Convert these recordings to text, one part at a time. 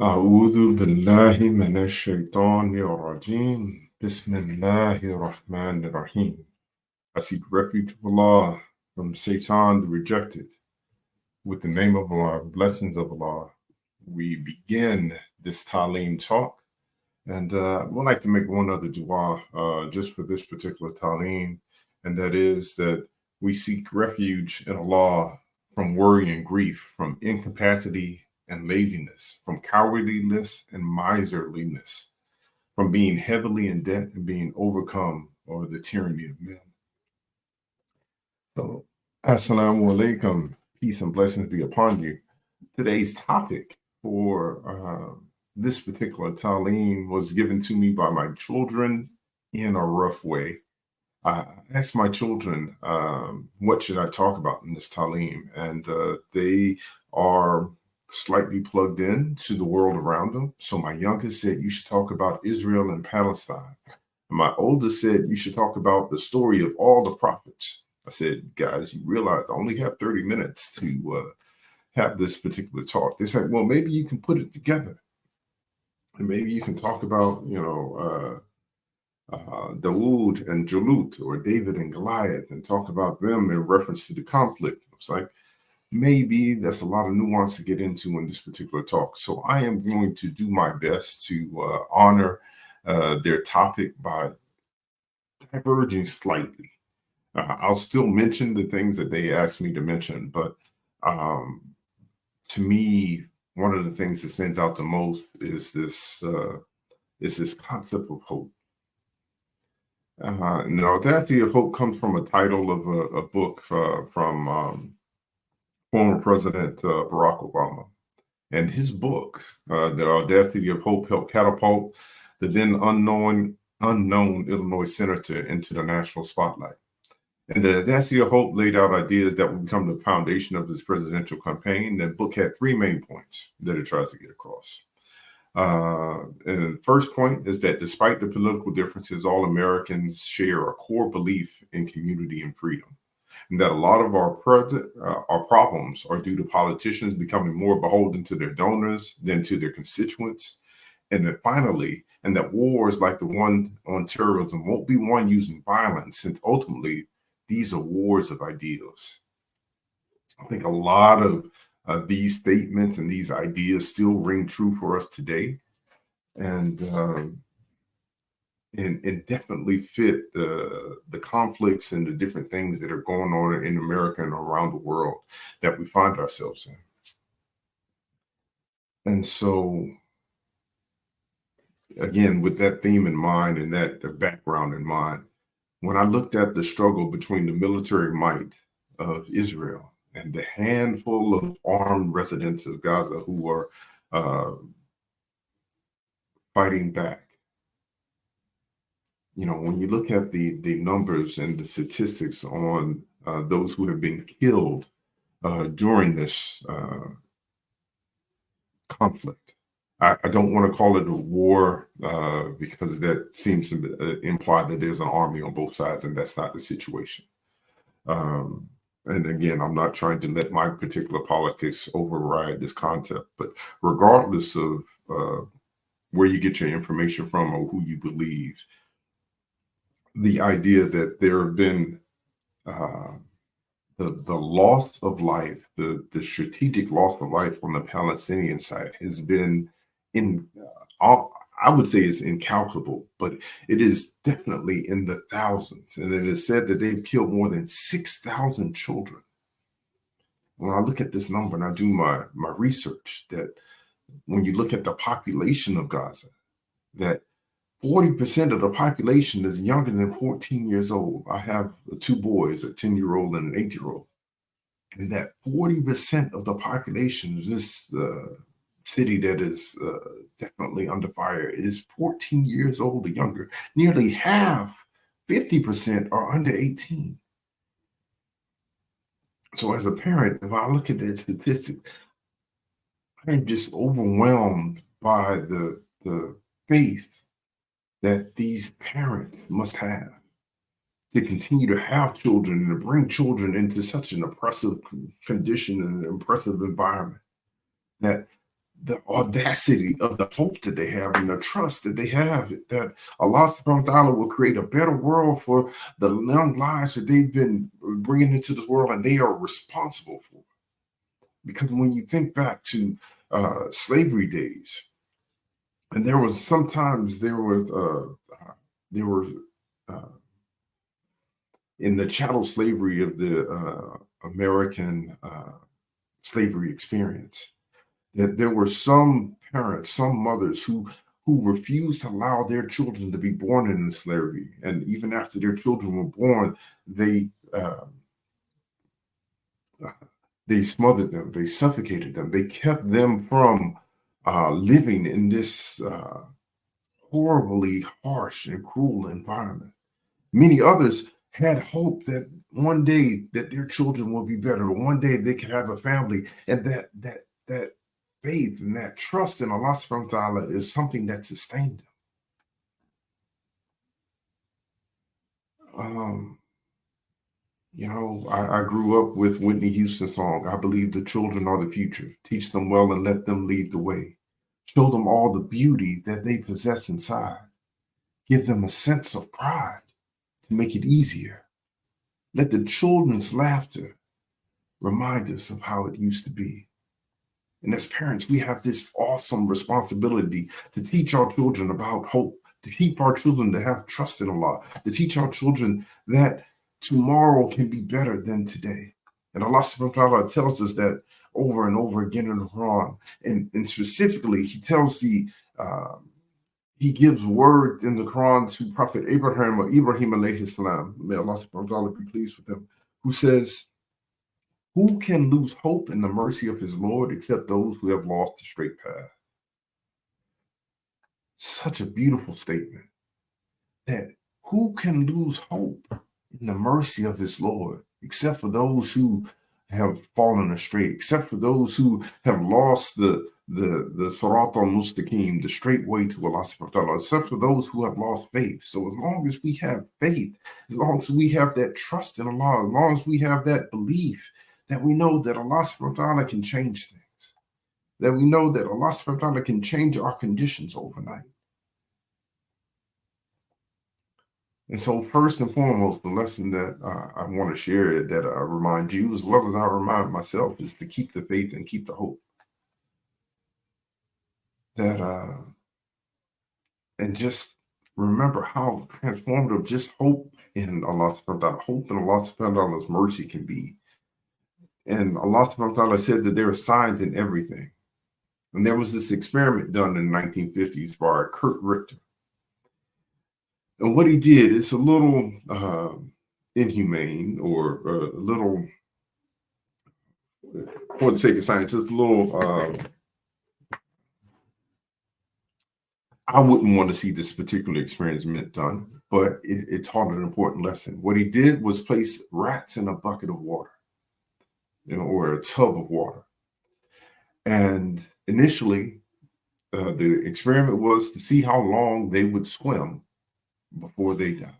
أعوذ بالله من الشيطان الرجيم. بسم الله الرحمن الرحيم. I seek refuge of Allah from Satan the rejected. With the name of Allah, blessings of Allah, we begin this Taleem talk. And I would like to make one other dua just for this particular Taleem, and that is that we seek refuge in Allah from worry and grief, from incapacity and laziness, from cowardliness and miserliness, from being heavily in debt and being overcome or the tyranny of men. So, Assalamu alaikum, peace and blessings be upon you. Today's topic for this particular Taleem was given to me by my children in a rough way. I asked my children, what should I talk about in this Taleem? And they are slightly plugged in to the world around them. So my youngest said, you should talk about Israel and Palestine. And my oldest said, you should talk about the story of all the prophets. I said, guys, you realize I only have 30 minutes to have this particular talk. They said, well, maybe you can put it together. And maybe you can talk about, Dawood and Jalut, or David and Goliath, and talk about them in reference to the conflict. It's like, maybe that's a lot of nuance to get into in this particular talk. So I am going to do my best to honor their topic by diverging slightly. I'll still mention the things that they asked me to mention, but to me, one of the things that stands out the most is this concept of hope. And the Audacity of Hope comes from a title of a book from former President Barack Obama. And his book, The Audacity of Hope, helped catapult the then unknown Illinois senator into the national spotlight. And the Audacity of Hope laid out ideas that would become the foundation of his presidential campaign. The book had three main points that it tries to get across. And the first point is that despite the political differences, all Americans share a core belief in community and freedom. And that a lot of our problems are due to politicians becoming more beholden to their donors than to their constituents. And then finally, and that wars like the one on terrorism won't be won using violence, since ultimately these are wars of ideals. I think a lot of these statements and these ideas still ring true for us today, and definitely fit the conflicts and the different things that are going on in America and around the world that we find ourselves in. And so, again, with that theme in mind and that background in mind, when I looked at the struggle between the military might of Israel and the handful of armed residents of Gaza who are fighting back, when you look at the numbers and the statistics on those who have been killed during this conflict, I don't want to call it a war because that seems to imply that there's an army on both sides, and that's not the situation. And again, I'm not trying to let my particular politics override this concept, but regardless of where you get your information from or who you believe, the idea that there have been the loss of life, the strategic loss of life on the Palestinian side has been I would say it's incalculable, but it is definitely in the thousands. And it is said that they've killed more than 6,000 children. When I look at this number and I do my research, that when you look at the population of Gaza, that 40% of the population is younger than 14 years old. I have two boys, a 10-year-old and an 8-year-old. And that 40% of the population is this city that is definitely under fire is 14 years old or younger. Nearly half, 50%, are under 18. So as a parent, if I look at that statistic, I'm just overwhelmed by the faith that these parents must have to continue to have children and to bring children into such an oppressive condition and an oppressive environment, that the audacity of the hope that they have and the trust that they have that Allah subhanahu wa ta'ala will create a better world for the young lives that they've been bringing into the world and they are responsible for. Because when you think back to slavery days, and there was sometimes there were in the chattel slavery of the American slavery experience, that there were some parents, some mothers who refused to allow their children to be born in slavery, and even after their children were born, they smothered them, they suffocated them, they kept them from living in this horribly harsh and cruel environment. Many others had hope that one day that their children will be better, one day they could have a family, and that faith and that trust in Allah subhanahu wa ta'ala is something that sustained them. I grew up with Whitney Houston's song, I believe the children are the future. Teach them well and let them lead the way. Show them all the beauty that they possess inside. Give them a sense of pride to make it easier. Let the children's laughter remind us of how it used to be. And as parents, we have this awesome responsibility to teach our children about hope, to teach our children to have trust in Allah, to teach our children that tomorrow can be better than today. And Allah subhanahu wa ta'ala tells us that over and over again in the Quran. And specifically, he tells he gives word in the Quran to Prophet Ibrahim alayhi salam, may Allah subhanahu wa ta'ala be pleased with him, who says, who can lose hope in the mercy of his Lord except those who have lost the straight path? Such a beautiful statement, that who can lose hope in the mercy of his Lord except for those who have fallen astray, except for those who have lost the Sirat al-Mustaqim, the straight way to Allah subhanahu wa ta'ala, except for those who have lost faith. So as long as we have faith, as long as we have that trust in Allah, as long as we have that belief that we know that Allah subhanahu wa ta'ala can change things, that we know that Allah subhanahu wa ta'ala can change our conditions overnight. And so first and foremost, the lesson that I want to share, that I remind you as well as I remind myself, is to keep the faith and keep the hope. And just remember how transformative just hope in Allah subhanahu wa ta'ala, hope in Allah subhanahu wa ta'ala's mercy can be. And Allah subhanahu wa ta'ala said that there are signs in everything. And there was this experiment done in the 1950s by Kurt Richter. And what he did is a little inhumane, or a little, for the sake of science, it's a little, I wouldn't want to see this particular experiment done, but it taught an important lesson. What he did was place rats in a bucket of water, or a tub of water. And initially, the experiment was to see how long they would swim before they died.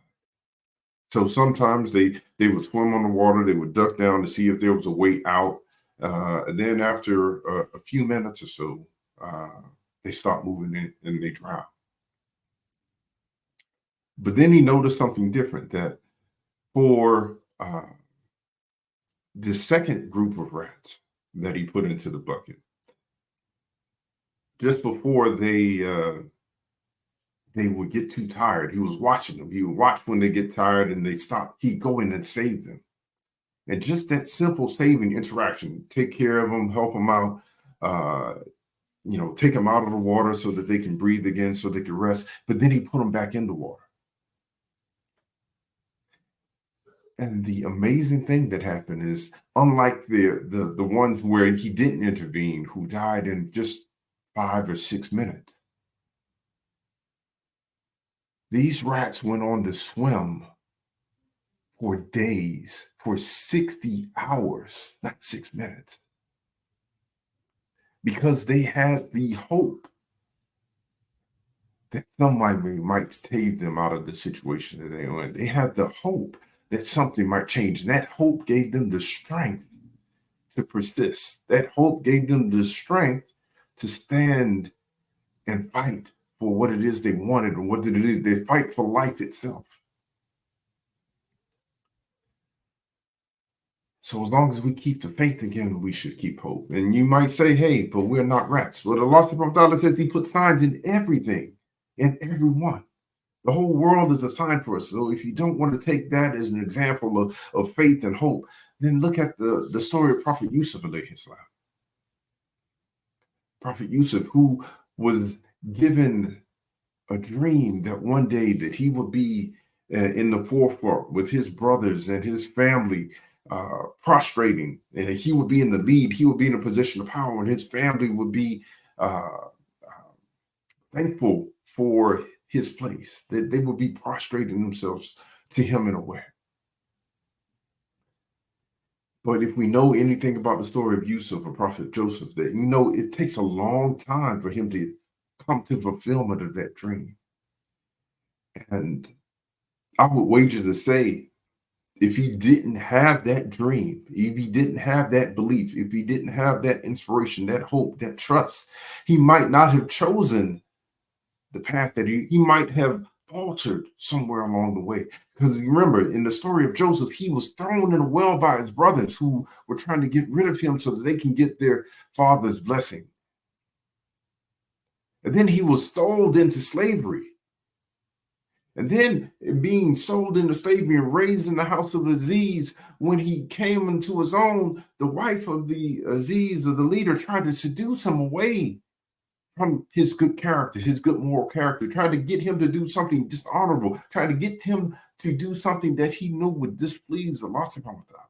So sometimes they would swim on the water, they would duck down to see if there was a way out. And then after a few minutes or so, they stopped moving and they drowned. But then he noticed something different, that for the second group of rats that he put into the bucket, just before they would get too tired, he was watching them. He would watch when they get tired and they stop. He'd go in and save them. And just that simple saving interaction, take care of them, help them out, take them out of the water so that they can breathe again, so they can rest. But then he put them back in the water. And the amazing thing that happened is, unlike the ones where he didn't intervene, who died in just 5 or 6 minutes, these rats went on to swim for days, for 60 hours, not 6 minutes, because they had the hope that somebody might save them out of the situation that they were in. They had the hope that something might change. And that hope gave them the strength to persist. That hope gave them the strength to stand and fight for what it is they wanted and what it is. They fight for life itself. So as long as we keep the faith again, we should keep hope. And you might say, hey, but we're not rats. But Allah subhanahu wa ta'ala says he put signs in everything, in everyone. The whole world is a sign for us. So if you don't want to take that as an example of faith and hope, then look at the story of Prophet Yusuf alayhi salam. Prophet Yusuf, who was given a dream that one day that he would be in the forefront with his brothers and his family prostrating, and he would be in the lead. He would be in a position of power, and his family would be thankful for his place, that they would be prostrating themselves to him in a way. But if we know anything about the story of Yusuf or Prophet Joseph, that you know it takes a long time for him to come to fulfillment of that dream. And I would wager to say, if he didn't have that dream, if he didn't have that belief, if he didn't have that inspiration, that hope, that trust, he might not have chosen the path that he might have faltered somewhere along the way. Because remember, in the story of Joseph, he was thrown in a well by his brothers who were trying to get rid of him so that they can get their father's blessing. And then he was sold into slavery. And then being sold into slavery and raised in the house of Aziz, when he came into his own, the wife of the Aziz, or the leader, tried to seduce him away from his good character, his good moral character, tried to get him to do something dishonorable, tried to get him to do something that he knew would displease Allah subhanahu wa ta'ala.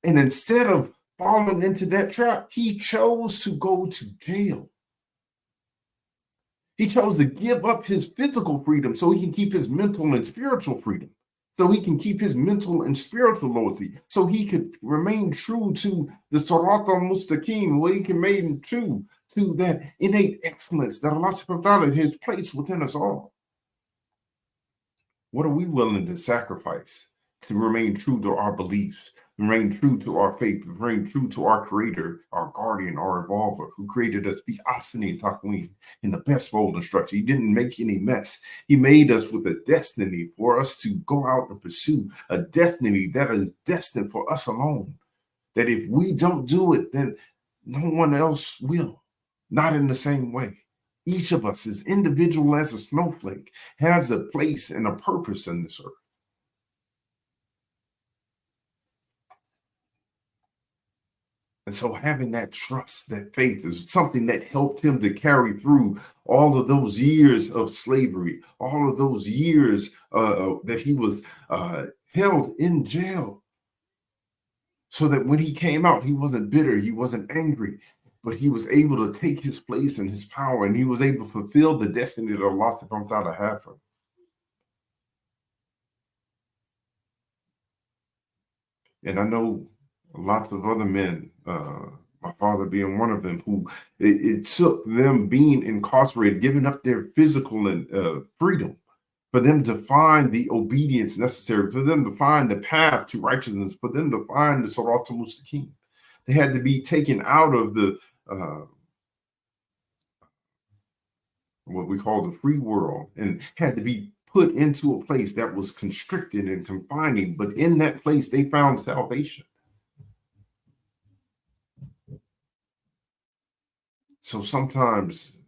And instead of falling into that trap, he chose to go to jail. He chose to give up his physical freedom so he can keep his mental and spiritual freedom, so he can keep his mental and spiritual loyalty, so he could remain true to the Sirat al-Mustaqim, where he can remain true to that innate excellence that Allah subhanahu wa ta'ala has placed within us all. What are we willing to sacrifice to remain true to our beliefs, remain true to our faith, remain true to our creator, our guardian, our evolver, who created us bi ahsani taqweem, in the best mold and structure? He didn't make any mess. He made us with a destiny for us to go out and pursue, a destiny that is destined for us alone. That if we don't do it, then no one else will. Not in the same way. Each of us, as individual as a snowflake, has a place and a purpose in this earth. And so having that trust, that faith, is something that helped him to carry through all of those years of slavery, all of those years that he was held in jail. So that when he came out, he wasn't bitter, he wasn't angry, but he was able to take his place and his power, and he was able to fulfill the destiny that Allah subhanahu wa ta'ala had for him. And I know lots of other men, my father being one of them, who it took them being incarcerated, giving up their physical and freedom, for them to find the obedience necessary, for them to find the path to righteousness, for them to find the Sirat al-Mustaqim. They had to be taken out of the what we call the free world, and had to be put into a place that was constricted and confining. But in that place, they found salvation. So sometimes,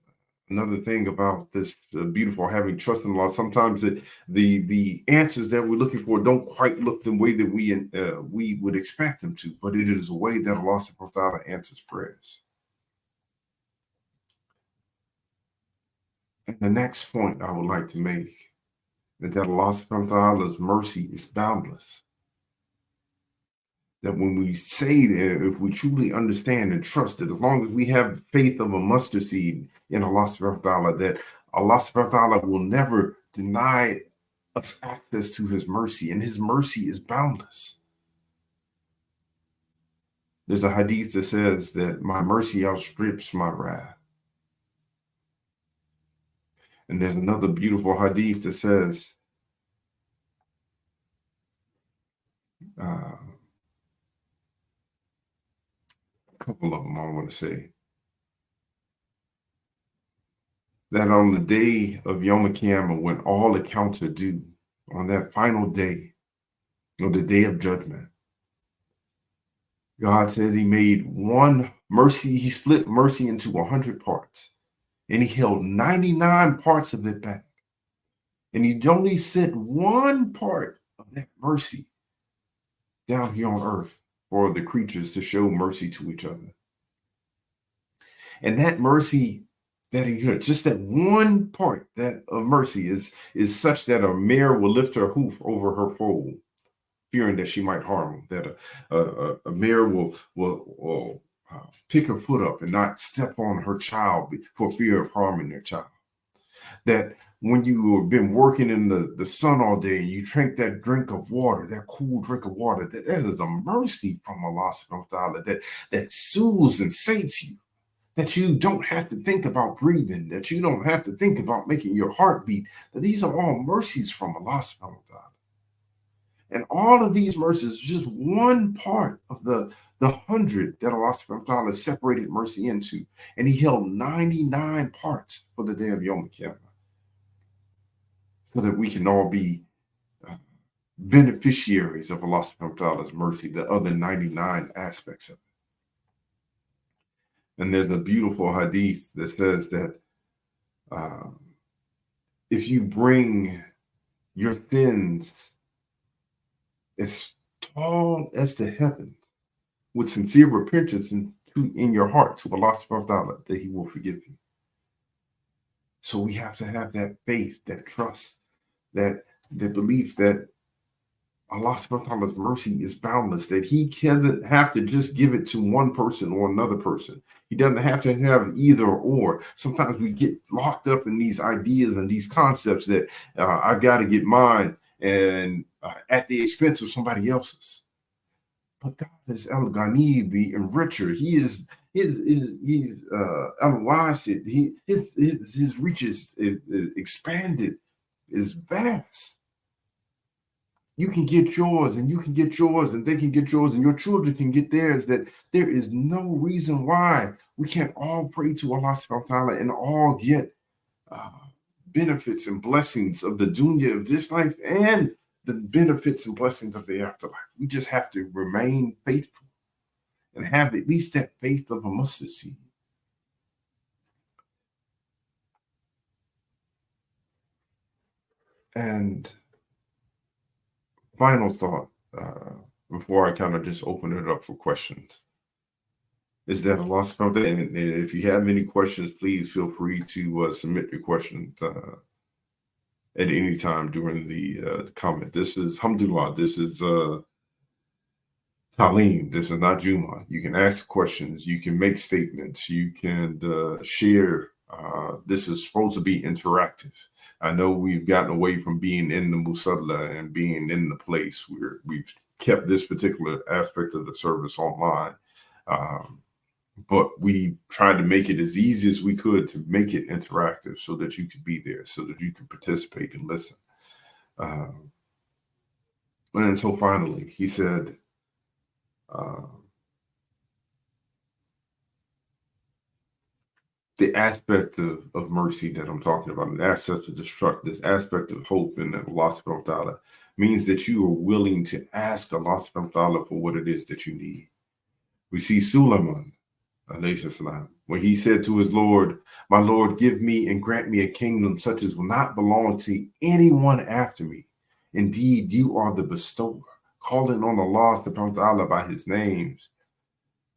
another thing about this beautiful having trust in Allah, sometimes the answers that we're looking for don't quite look the way that we would expect them to, but it is a way that Allah subhanahu wa ta'ala answers prayers. And the next point I would like to make is that Allah subhanahu wa ta'ala's mercy is boundless. That when we say that, if we truly understand and trust that, as long as we have the faith of a mustard seed in Allah subhanahu wa ta'ala, that Allah subhanahu wa ta'ala will never deny us access to his mercy, and his mercy is boundless. There's a hadith that says that my mercy outstrips my wrath. And there's another beautiful hadith that says, a couple of them I want to say. that on the day of Yom Kippur, when all accounts are due, on that final day, on the day of judgment, God says he made one mercy, he split mercy into 100 parts, and he held 99 parts of it back. And he only sent one part of that mercy down here on earth for the creatures to show mercy to each other. And that mercy that he heard, just that one part that of mercy is such that a mare will lift her hoof over her foal, fearing that she might harm him. That a mare will pick her foot up and not step on her child for fear of harming their child. That when you have been working in the sun all day, you drink that drink of water, that cool drink of water, that is a mercy from Allah subhanahu wa ta'ala that soothes and sates you, that you don't have to think about breathing, that you don't have to think about making your heart beat, that these are all mercies from Allah subhanahu wa ta'ala. And all of these mercies is just one part of the 100 that Allah subhanahu wa ta'ala separated mercy into. And he held 99 parts for the day of Yom Kippur, so that we can all be beneficiaries of Allah subhanahu wa ta'ala's mercy, the other 99 aspects of it. And there's a beautiful hadith that says that if you bring your sins as tall as the heavens with sincere repentance in your heart to Allah subhanahu wa ta'ala, that he will forgive you. So we have to have that faith, that trust, that the belief that Allah subhanahu wa ta'ala's mercy is boundless, that he doesn't have to just give it to one person or another person. He doesn't have to have either or. Sometimes we get locked up in these ideas and these concepts that I've got to get mine and at the expense of somebody else's. But God is Al-Ghani, the enricher. He is Al-Washid. His reach is expanded, is vast. You can get yours, and you can get yours, and they can get yours, and your children can get theirs. That there is no reason why we can't all pray to Allah subhanahu wa ta'ala and all get benefits and blessings of the dunya of this life and the benefits and blessings of the afterlife. We just have to remain faithful and have at least that faith of a mustard seed. And final thought, before I kind of just open it up for questions, is that Allah subhanahu wa ta'ala, and if you have any questions, please feel free to submit your questions at any time during the comment. This is, alhamdulillah, this is Taleem. This is not Juma. You can ask questions, you can make statements, you can share. This is supposed to be interactive. I know we've gotten away from being in the musalla and being in the place where we've kept this particular aspect of the service online. But we tried to make it as easy as we could to make it interactive so that you could be there, so that you could participate and listen. And so finally, he said, the aspect of mercy that I'm talking about, the aspect of destruct, this aspect of hope in Allah subhanahu wa ta'ala means that you are willing to ask Allah subhanahu wa ta'ala for what it is that you need. We see Sulaiman, alayhi salam, when he said to his Lord, "My Lord, give me and grant me a kingdom such as will not belong to anyone after me. Indeed, you are the bestower," calling on Allah subhanahu wa ta'ala by his names,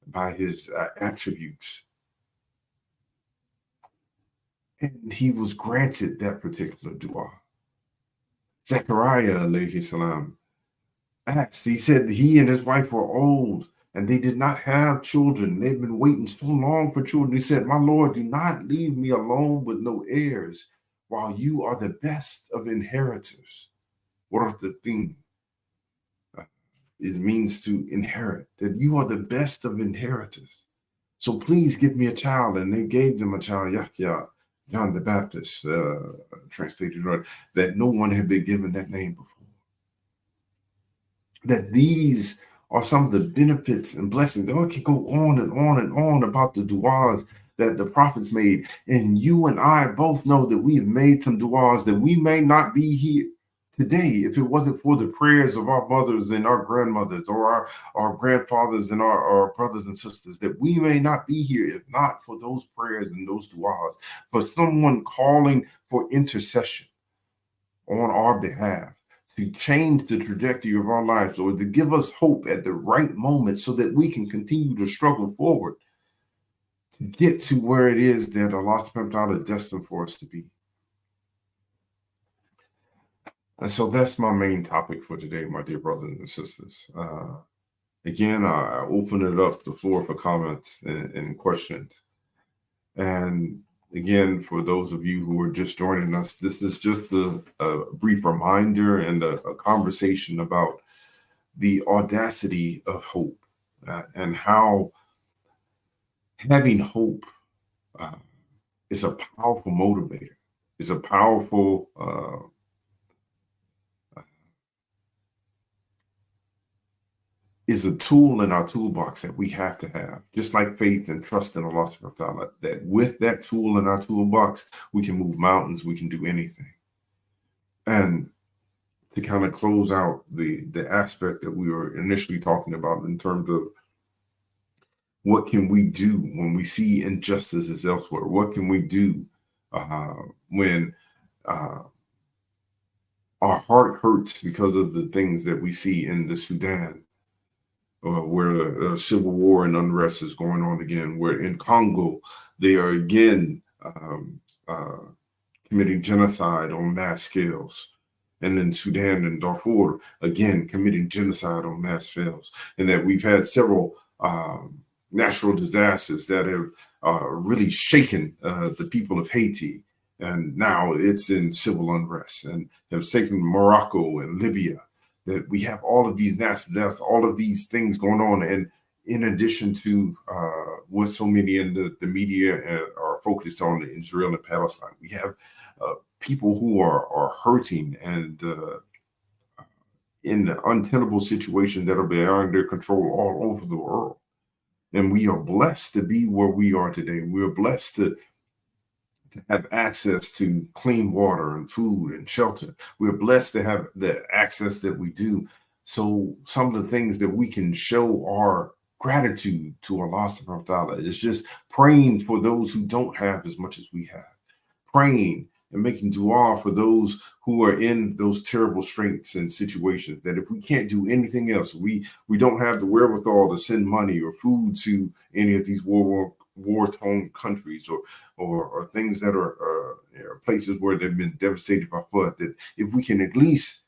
by his attributes. And he was granted that particular dua. Zechariah, alayhi salam, asked, he said he and his wife were old and they did not have children. They've been waiting so long for children. He said, "My Lord, do not leave me alone with no heirs, while you are the best of inheritors." What are the things? It means to inherit, that you are the best of inheritors. So please give me a child. And they gave them a child, Yahya, John the Baptist, translated, that no one had been given that name before. That these are some of the benefits and blessings. Oh, it can go on and on and on about the du'as that the prophets made. And you and I both know that we have made some du'as, that we may not be here today if it wasn't for the prayers of our mothers and our grandmothers, or our grandfathers and our brothers and sisters, that we may not be here if not for those prayers and those du'as, for someone calling for intercession on our behalf to change the trajectory of our lives, or to give us hope at the right moment so that we can continue to struggle forward to get to where it is that Allah subhanahu wa ta'ala destined for us to be. And so that's my main topic for today, my dear brothers and sisters. Again, I open it up the floor for comments and questions. And again, for those of you who are just joining us, this is just a brief reminder and a conversation about the audacity of hope, and how having hope is a powerful motivator, is a powerful is a tool in our toolbox that we have to have, just like faith and trust in Allah subhanahu wa ta'ala, that with that tool in our toolbox, we can move mountains, we can do anything. And to kind of close out the aspect that we were initially talking about in terms of what can we do when we see injustices elsewhere? What can we do when our heart hurts because of the things that we see in the Sudan, where a civil war and unrest is going on again, where in Congo, they are again committing genocide on mass scales. And then Sudan and Darfur, again, committing genocide on mass scales. And that we've had several natural disasters that have really shaken the people of Haiti. And now it's in civil unrest, and have shaken Morocco and Libya. That we have all of these natural disasters, all of these things going on. And in addition to what so many in the media are focused on in Israel and Palestine, we have people who are hurting and in untenable situations that are beyond their control all over the world. And we are blessed to be where we are today. We are blessed to have access to clean water and food and shelter. We're blessed to have the access that we do. So some of the things that we can show our gratitude to Allah subhanahu wa ta'ala is just praying for those who don't have as much as we have, praying and making dua for those who are in those terrible straits and situations, that if we can't do anything else, we don't have the wherewithal to send money or food to any of these war-torn countries, or things that are places where they've been devastated by flood, that if we can at least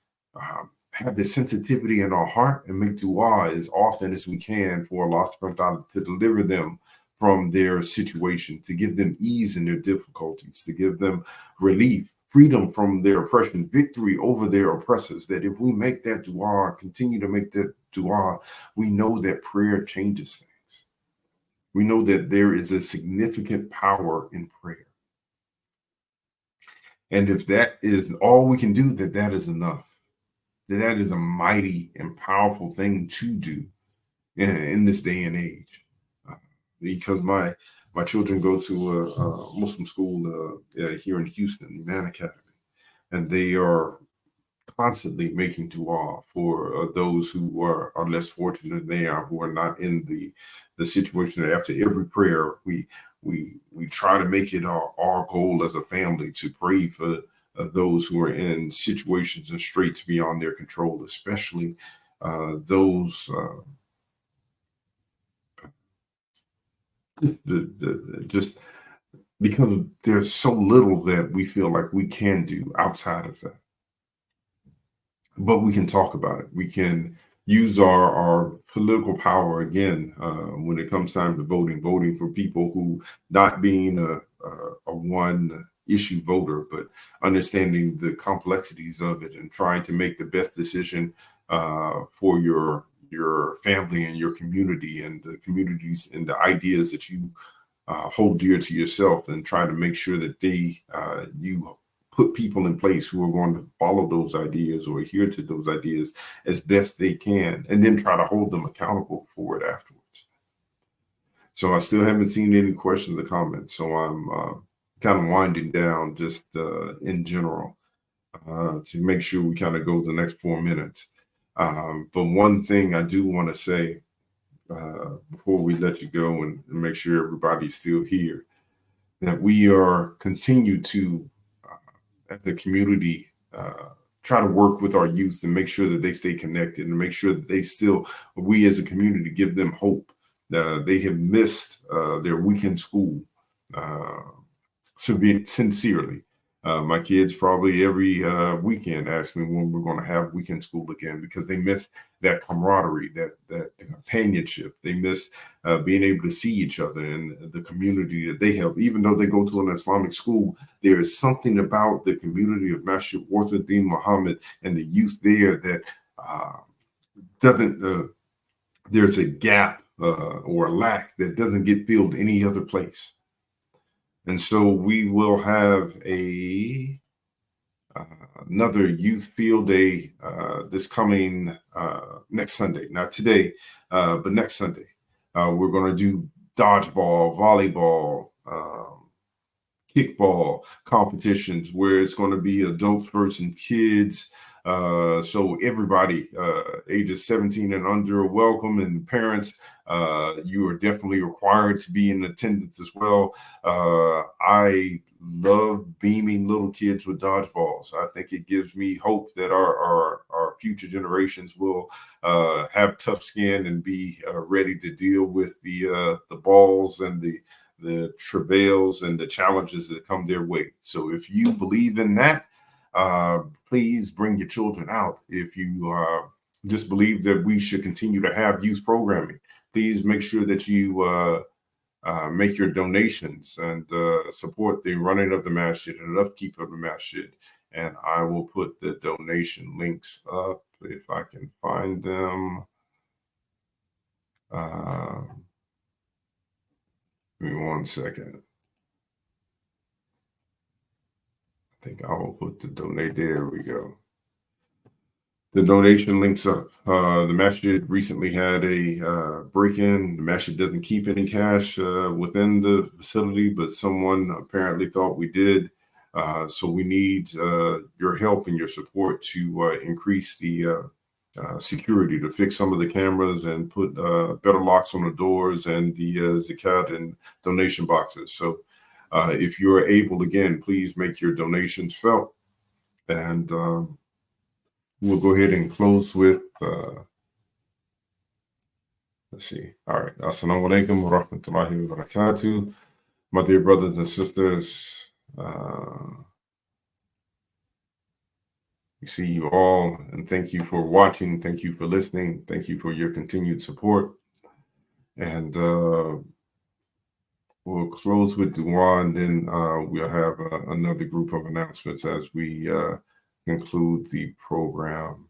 have the sensitivity in our heart and make dua as often as we can for Allah subhanahu wa ta'ala to deliver them from their situation, to give them ease in their difficulties, to give them relief, freedom from their oppression, victory over their oppressors, that if we make that dua, continue to make that dua, we know that prayer changes things. We know that there is a significant power in prayer. And if that is all we can do, that is enough. That is a mighty and powerful thing to do in this day and age. Because my children go to a Muslim school here in Houston, Imam Academy, and they are constantly making dua for those who are less fortunate than they are, who are not in the situation that after every prayer we try to make it our goal as a family to pray for those who are in situations and straits beyond their control, especially those just because there's so little that we feel like we can do outside of that. But we can talk about it. We can use our political power again when it comes time to voting for people who, not being a one issue voter, but understanding the complexities of it and trying to make the best decision for your family and your community and the communities and the ideas that you hold dear to yourself, and try to make sure that you put people in place who are going to follow those ideas or adhere to those ideas as best they can, and then try to hold them accountable for it afterwards. So I still haven't seen any questions or comments. So I'm kind of winding down just in general to make sure we kind of go the next 4 minutes. But one thing I do want to say before we let you go and make sure everybody's still here, that we are continue to, as a community, try to work with our youth and make sure that they stay connected and make sure that they still, we as a community, give them hope. They have missed their weekend school sincerely. My kids probably every weekend ask me when we're going to have weekend school again, because they miss that camaraderie, that companionship. They miss being able to see each other and the community that they have. Even though they go to an Islamic school, there is something about the community of Masjid Warthaddin Muhammad and the youth there that doesn't, there's a gap or a lack that doesn't get filled any other place. And so we will have another youth field day this coming next Sunday, not today, but next Sunday. We're going to do dodgeball, volleyball, kickball competitions where it's going to be adults versus kids. So everybody ages 17 and under are welcome, and parents, you are definitely required to be in attendance as well. I love beaming little kids with dodgeballs. I think it gives me hope that our future generations will have tough skin and be ready to deal with the balls and the travails and the challenges that come their way. So if you believe in that, please bring your children out. If you just believe that we should continue to have youth programming, please make sure that you make your donations and support the running of the masjid and upkeep of the masjid. And I will put the donation links up if I can find them. Give me 1 second. I think I will put the donate. There we go. The donation links up. The masjid recently had a break-in. The masjid doesn't keep any cash within the facility, but someone apparently thought we did. So we need your help and your support to increase the security, to fix some of the cameras and put better locks on the doors and the zakat and donation boxes. So if you are able, again, please make your donations felt. And we'll go ahead and close with, let's see. All right. Assalamu alaikum wa rahmatullahi wa barakatuh. My dear brothers and sisters, we see you all, and thank you for watching. Thank you for listening. Thank you for your continued support. And we'll close with dua, and then we'll have another group of announcements as we conclude the program.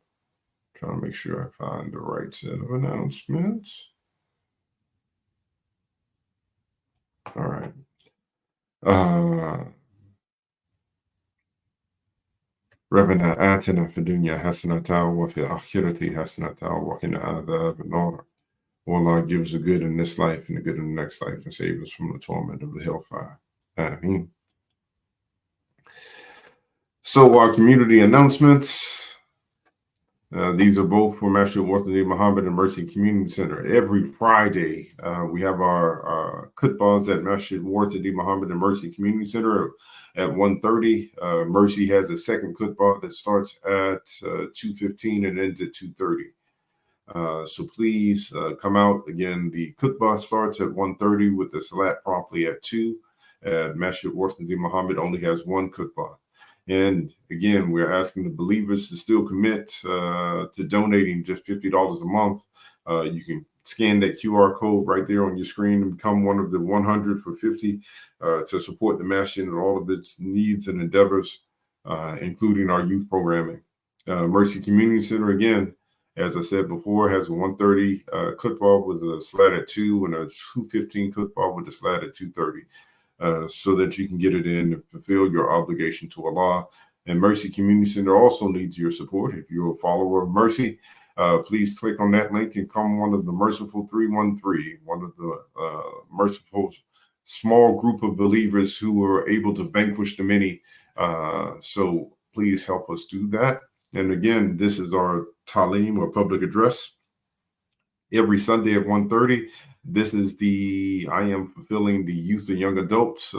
Trying to make sure I find the right set of announcements. All right. ربنا آتنا في الدنيا حسنة وفي الآخرة حسنة وقنا عذاب النار. Allah gives the good in this life and the good in the next life and save us from the torment of the hellfire. Ameen. So our community announcements, these are both for Masjid Warthaddin Muhammad and Mercy Community Center. Every Friday, we have our khutbahs at Masjid Warthaddin Muhammad and Mercy Community Center at 1:30. Mercy has a second khutbah that starts at 2:15 and ends at 2:30. So please come out. Again, the khutbah starts at 1:30 with the salat promptly at 2. Masjid Warthaddin Muhammad only has one khutbah. And again, we're asking the believers to still commit to donating just $50 a month. You can scan that QR code right there on your screen and become one of the 100 for 50 to support the masjid and all of its needs and endeavors, including our youth programming. Mercy Community Center, again, as I said before, has a 1:30 khutbah with a salat at 2 and a 2:15 khutbah with a salat at 2:30. So that you can get it in and fulfill your obligation to Allah. And Mercy Community Center also needs your support. If you're a follower of Mercy, please click on that link and come one of the merciful 313, one of the merciful small group of believers who are able to vanquish the many. So please help us do that. And again, this is our Taleem, or public address, every Sunday at 1:30. This is I am fulfilling the youth and young adults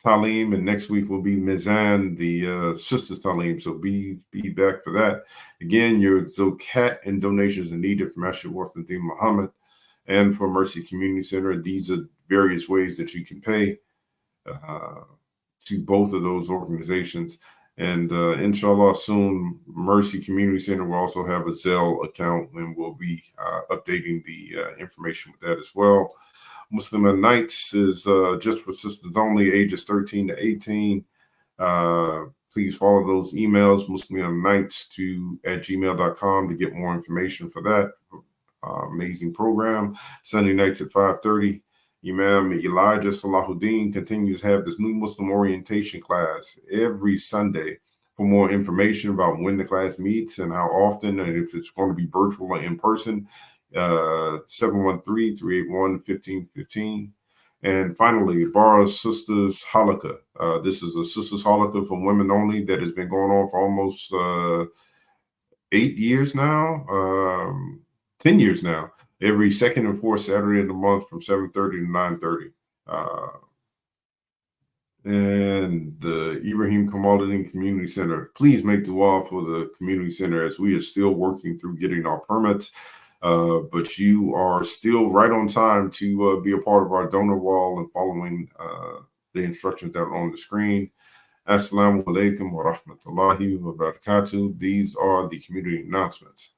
Taleem, and next week will be Mizan, the sisters Taleem. So be back for that. Again, your zakat and donations are needed from Shaheed and Muhammad and for Mercy Community Center. These are various ways that you can pay to both of those organizations. And inshallah, soon Mercy Community Center will also have a Zelle account, and we'll be updating the information with that as well. Muslim at Nights is just for sisters only, ages 13 to 18. Please follow those emails, muslimnights@gmail.com, to get more information for that amazing program. Sunday nights at 5:30. Imam Elijah Salahuddin continues to have this new Muslim orientation class every Sunday. For more information about when the class meets and how often, and if it's going to be virtual or in person, 713-381-1515. And finally, Barra's Sisters Halakha. This is a Sisters Halakha for women only that has been going on for almost 8 years now, 10 years now, every second and fourth Saturday of the month from 7:30 to 9:30. And the Ibrahim Kamaluddin Community Center. Please make dua for the community center as we are still working through getting our permits. But you are still right on time to be a part of our donor wall and following the instructions that are on the screen. Assalamu alaikum wa rahmatullahi wa barakatuh. These are the community announcements.